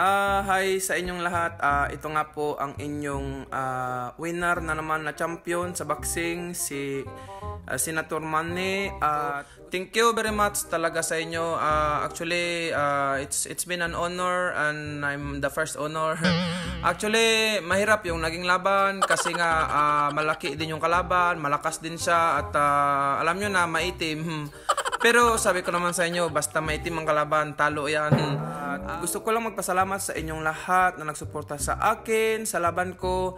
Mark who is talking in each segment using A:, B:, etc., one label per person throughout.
A: Hi sa inyong lahat. Ito nga po ang inyong winner na naman na champion sa boxing, si Senator Manny. Thank you very much talaga sa inyo. Actually, it's been an honor and I'm the first honor. Actually, mahirap yung naging laban kasi nga malaki din yung kalaban, malakas din siya at alam nyo na maitim. Pero sabi ko naman sa inyo, basta maitim ang kalaban, talo yan. Gusto ko lang magpasalamat sa inyong lahat na nagsuporta sa akin, sa laban ko.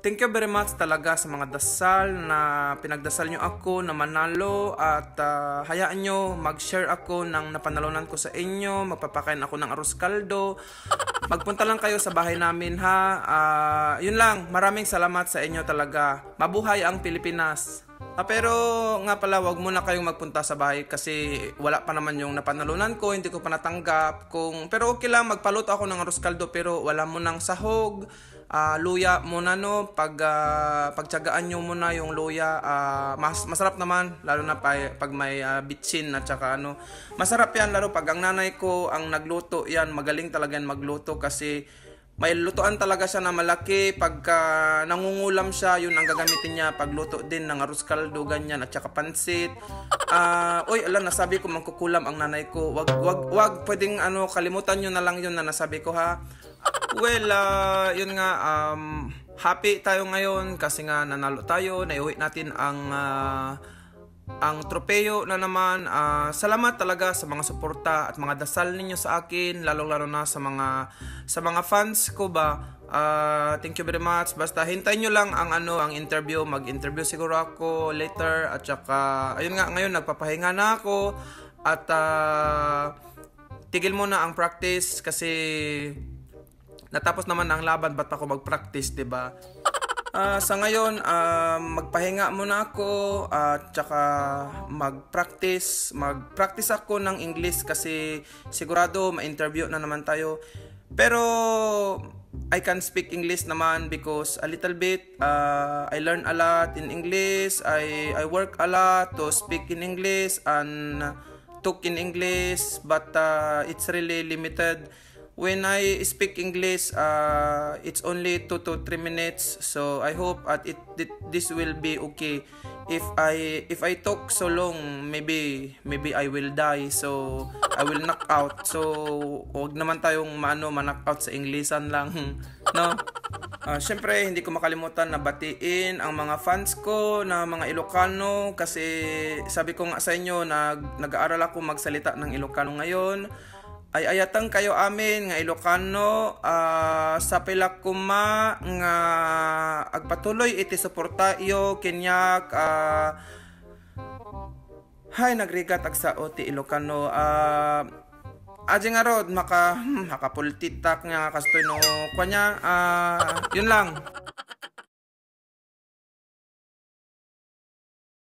A: Thank you very much talaga sa mga dasal na pinagdasal nyo ako na manalo. At hayaan nyo mag-share ako ng napanalunan ko sa inyo. Magpapakain ako ng arroz caldo. Magpunta lang kayo sa bahay namin ha. Yun lang, maraming salamat sa inyo talaga. Mabuhay ang Pilipinas. Pero nga pala, wag muna kayong magpunta sa bahay kasi wala pa naman yung napanalunan ko, hindi ko pa natanggap. Pero okay lang, magpaluto ako ng arroz caldo pero wala mo ng sahog, luya muna no, pagtyagaan nyo muna yung luya, masarap naman, lalo na pag may bitsin at saka ano. Masarap yan, lalo pag ang nanay ko ang nagluto yan, magaling talaga yan magluto kasi may lutuan talaga siya na malaki. Pagka nangungulam siya, yun ang gagamitin niya. Pagluto din ng arroz caldo, ganyan, at saka pansit. Nasabi ko mangkukulam ang nanay ko. Wag pwedeng kalimutan nyo na lang yun na nasabi ko ha. Yun nga, happy tayo ngayon kasi nga nanalo tayo. Naiuwi natin ang tropeo na naman. Salamat talaga sa mga suporta at mga dasal ninyo sa akin, lalong-lalo na sa mga fans ko ba. Thank you very much. Basta hintayin nyo lang ang interview. Mag-interview siguro ako later at saka ayun nga, ngayon nagpapahinga na ako at tigil muna ang practice kasi natapos naman ang laban, ba't ako mag-practice, 'di ba? Sa ngayon, magpahinga muna ako at saka mag-practice ako ng English kasi sigurado ma-interview na naman tayo. Pero I can speak English naman because a little bit, I learn a lot in English. I work a lot to speak in English and talk in English, but it's really limited. When I speak English, it's only 2 to 3 minutes. So I hope this will be okay. If I talk so long, maybe I will die. So I will knock out. So wag naman tayong ma-knock out sa Englishan lang, no? Syempre hindi ko makalimutan na batiin ang mga fans ko na mga Ilocano kasi sabi ko nga sa inyo nag-aaral ako magsalita ng Ilocano ngayon. Ay ayatang kayo amin nga Ilocano, sa pila kuma nga agpatuloy iti suporta iyo kinyak nagrigat agsa oti Ilocano. Aji nga rod makapultitak nga kastoy no kanya, yun lang.